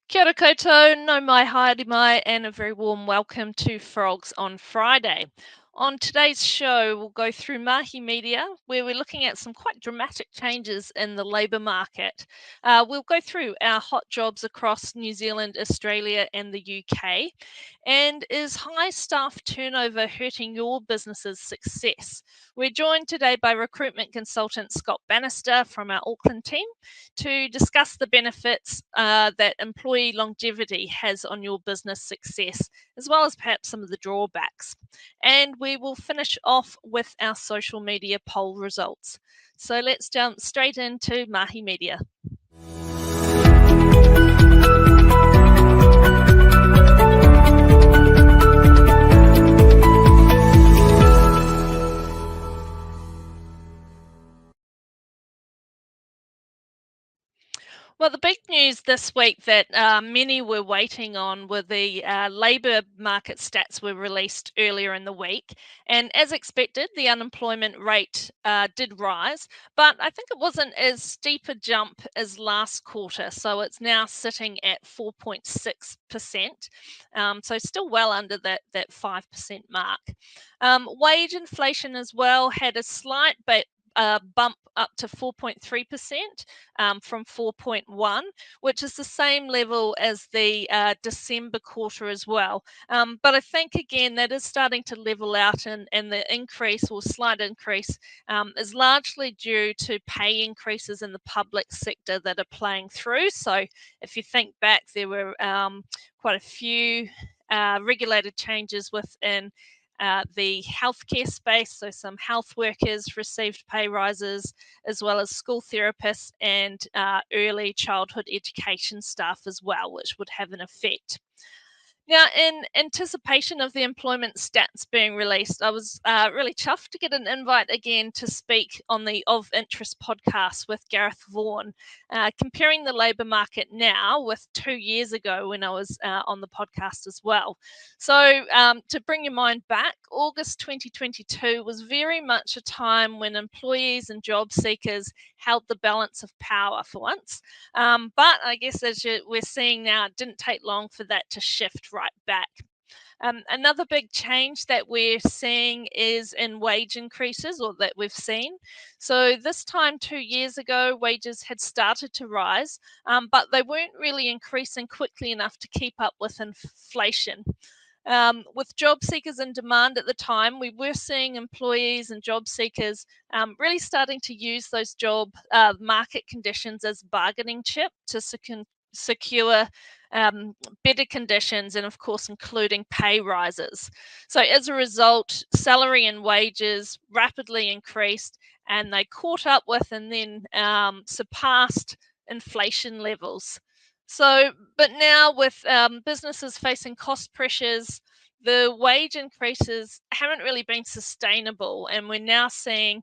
Kia ora koutou, no mai haere mai, and a very warm welcome to Frogs on Friday. On today's show, we'll go through Mahi Media, where we're looking at some quite dramatic changes in the labour market. We'll go through our hot jobs across New Zealand, Australia, and the UK. And is high staff turnover hurting your business's success? We're joined today by recruitment consultant Scott Bannister from our Auckland team to discuss the benefits that employee longevity has on your business success, as well as perhaps some of the drawbacks. And we will finish off with our social media poll results. So let's jump straight into Mahi Media. Well, the big news this week that many were waiting on were the labour market stats were released earlier in the week. And as expected, the unemployment rate did rise, but I think it wasn't as steep a jump as last quarter. So it's now sitting at 4.6%. So still well under that 5% mark. Wage inflation as well had a slight bump up to 4.3% from 4.1, which is the same level as the December quarter as well. But I think, again, that is starting to level out, and the increase or slight increase is largely due to pay increases in the public sector that are playing through. So if you think back, there were quite a few regulated changes within the healthcare space, so some health workers received pay rises, as well as school therapists and early childhood education staff as well, which would have an effect. Now, in anticipation of the employment stats being released, I was really chuffed to get an invite again to speak on the Of Interest podcast with Gareth Vaughan, comparing the labour market now with 2 years ago when I was on the podcast as well. So to bring your mind back, August 2022 was very much a time when employees and job seekers held the balance of power for once. But I guess as we're seeing now, it didn't take long for that to shift right back. Another big change that we're seeing is in wage increases, or that we've seen. So this time 2 years ago, wages had started to rise, but they weren't really increasing quickly enough to keep up with inflation. With job seekers in demand at the time, we were seeing employees and job seekers really starting to use those job market conditions as bargaining chip to secure better conditions, and of course including pay rises. So as a result, salary and wages rapidly increased, and they caught up with and then surpassed inflation levels. So, but now with businesses facing cost pressures, the wage increases haven't really been sustainable, and we're now seeing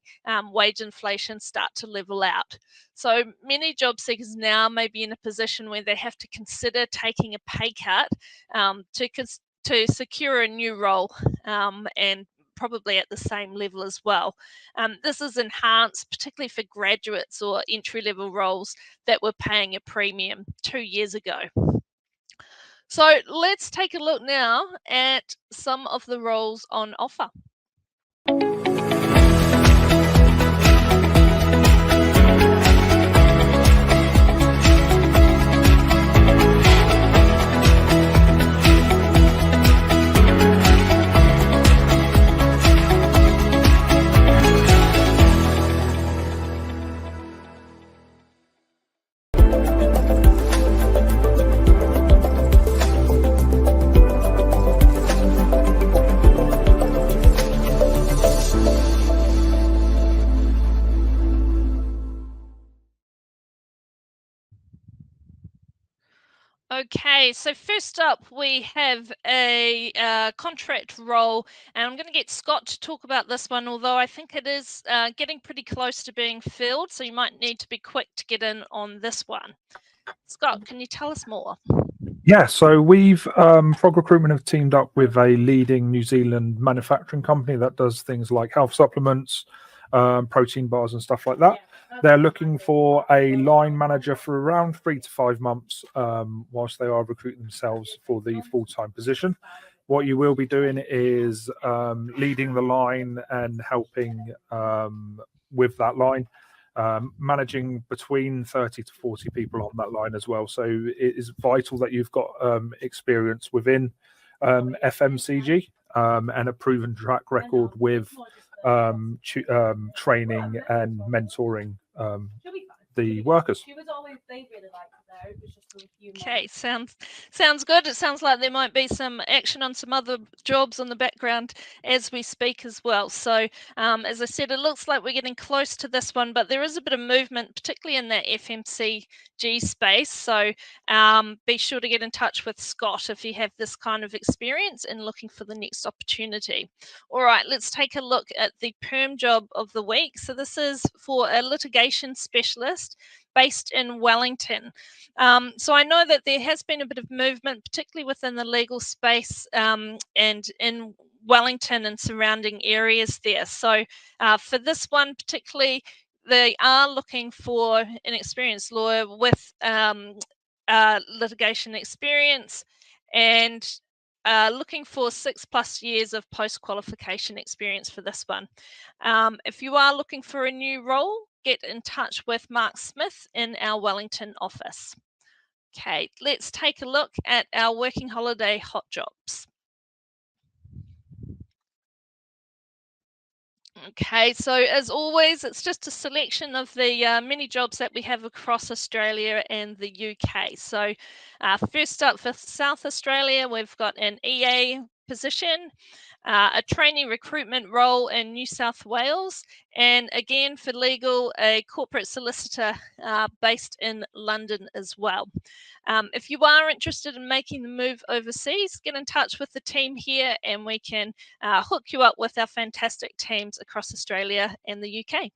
wage inflation start to level out. So many job seekers now may be in a position where they have to consider taking a pay cut to secure a new role, and probably at the same level as well. This is enhanced, particularly for graduates or entry-level roles that were paying a premium 2 years ago. So let's take a look now at some of the roles on offer. Okay, so first up we have a contract role, and I'm going to get Scott to talk about this one, although I think it is getting pretty close to being filled, so you might need to be quick to get in on this one. Scott, can you tell us more? Yeah, so we've, Frog Recruitment have teamed up with a leading New Zealand manufacturing company that does things like health supplements, protein bars and stuff like that. They're looking for a line manager for around 3 to 5 months whilst they are recruiting themselves for the full-time position. What you will be doing is leading the line and helping with that line, managing between 30 to 40 people on that line as well. So it is vital that you've got experience within FMCG and a proven track record with training and mentoring the workers. Okay, sounds good. It sounds like there might be some action on some other jobs on the background as we speak as well. So as I said, it looks like we're getting close to this one, but there is a bit of movement, particularly in that FMCG space. So be sure to get in touch with Scott if you have this kind of experience and looking for the next opportunity. All right, let's take a look at the perm job of the week. So this is for a litigation specialist based in Wellington. So I know that there has been a bit of movement, particularly within the legal space and in Wellington and surrounding areas there. So for this one particularly, they are looking for an experienced lawyer with litigation experience and looking for 6+ years of post-qualification experience for this one. If you are looking for a new role, get in touch with Mark Smith in our Wellington office. Okay, let's take a look at our working holiday hot jobs. Okay, so as always, it's just a selection of the many jobs that we have across Australia and the UK. So first up for South Australia, we've got an EA position, a trainee recruitment role in New South Wales, and again for legal, a corporate solicitor based in London as well. If you are interested in making the move overseas, get in touch with the team here and we can hook you up with our fantastic teams across Australia and the UK.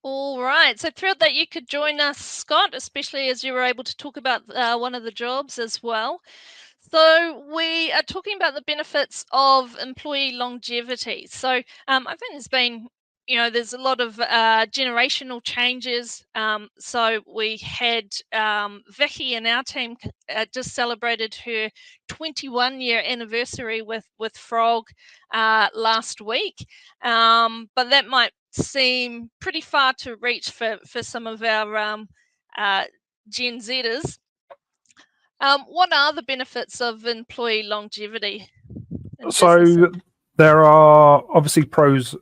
All right, so thrilled that you could join us, Scott, especially as you were able to talk about one of the jobs as well. So we are talking about the benefits of employee longevity. So I think there's been, there's a lot of generational changes. So we had Vicky in our team just celebrated her 21-year anniversary with Frog last week, but that might seem pretty far to reach for some of our Gen Zers. What are the benefits of employee longevity? So there are obviously pros,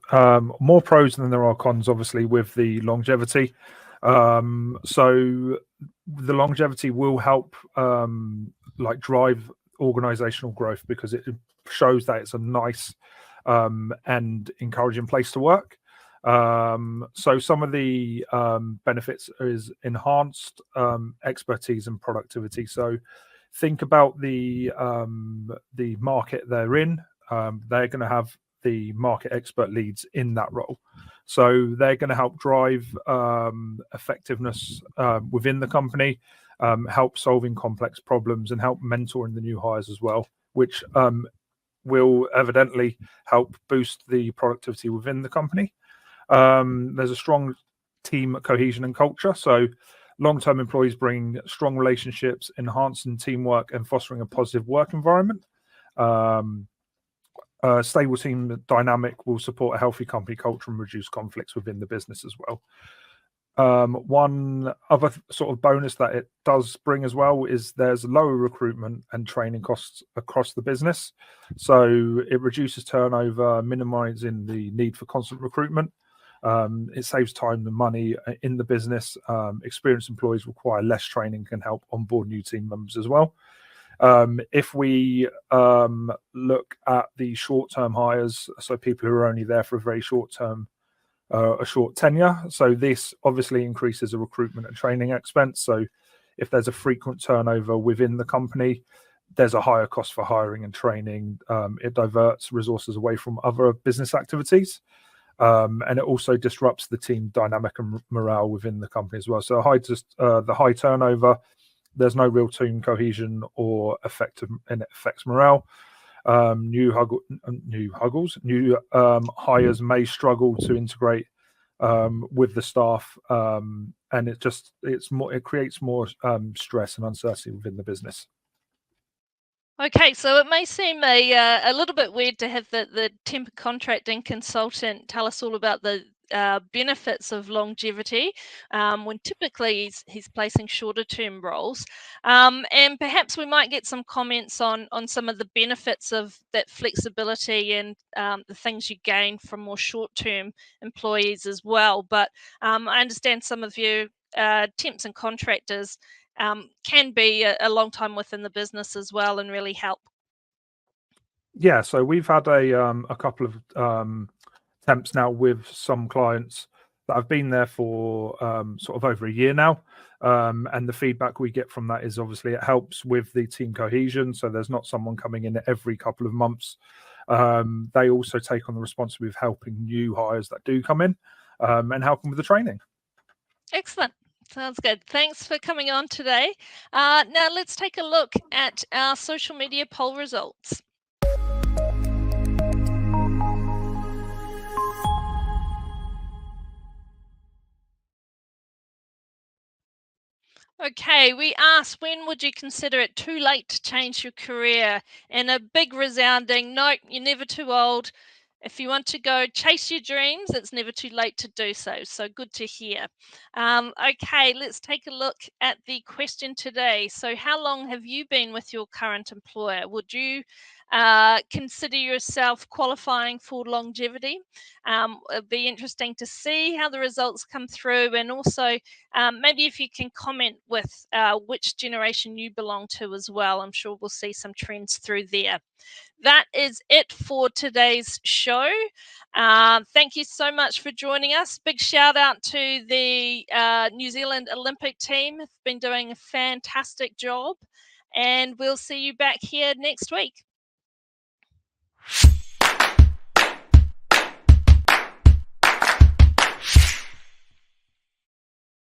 more pros than there are cons, obviously, with the longevity. So the longevity will help drive organizational growth because it shows that it's a nice and encouraging place to work. So some of the benefits is enhanced expertise and productivity. So think about the market they're in. They're going to have the market expert leads in that role. So they're going to help drive effectiveness within the company, help solving complex problems and help mentoring the new hires as well, which will evidently help boost the productivity within the company. There's a strong team cohesion and culture. So long-term employees bring strong relationships, enhancing teamwork and fostering a positive work environment. A stable team dynamic will support a healthy company culture and reduce conflicts within the business as well. One other sort of bonus that it does bring as well is there's lower recruitment and training costs across the business. So it reduces turnover, minimizing the need for constant recruitment. It saves time and money in the business. Experienced employees require less training, can help onboard new team members as well. If we look at the short-term hires, so people who are only there for a very short term a short tenure. So this obviously increases a recruitment and training expense. So if there's a frequent turnover within the company, there's a higher cost for hiring and training. It diverts resources away from other business activities. And it also disrupts the team dynamic and morale within the company as well. So the high turnover, there's no real team cohesion or and it affects morale. New hires may struggle to integrate with the staff, and it creates more stress and uncertainty within the business. Okay, so it may seem a little bit weird to have the temp contracting consultant tell us all about the benefits of longevity when typically he's placing shorter term roles, and perhaps we might get some comments on some of the benefits of that flexibility and the things you gain from more short term employees as well. But I understand some of you temps and contractors can be a long time within the business as well and really help. Yeah, so we've had a couple of temps now with some clients that have been there for sort of over a year now. And the feedback we get from that is obviously it helps with the team cohesion. So there's not someone coming in every couple of months. They also take on the responsibility of helping new hires that do come in and helping with the training. Excellent. Sounds good. Thanks for coming on today. Now let's take a look at our social media poll results. Okay, we asked, when would you consider it too late to change your career? And a big resounding, no, you're never too old. If you want to go chase your dreams, it's never too late to do so. So good to hear. Okay, let's take a look at the question today. So how long have you been with your current employer? Would you consider yourself qualifying for longevity? It'd be interesting to see how the results come through, and also maybe if you can comment with which generation you belong to as well. I'm sure we'll see some trends through there. That is it for today's show. Thank you so much for joining us. Big shout out to the New Zealand Olympic team. They've been doing a fantastic job, and we'll see you back here next week.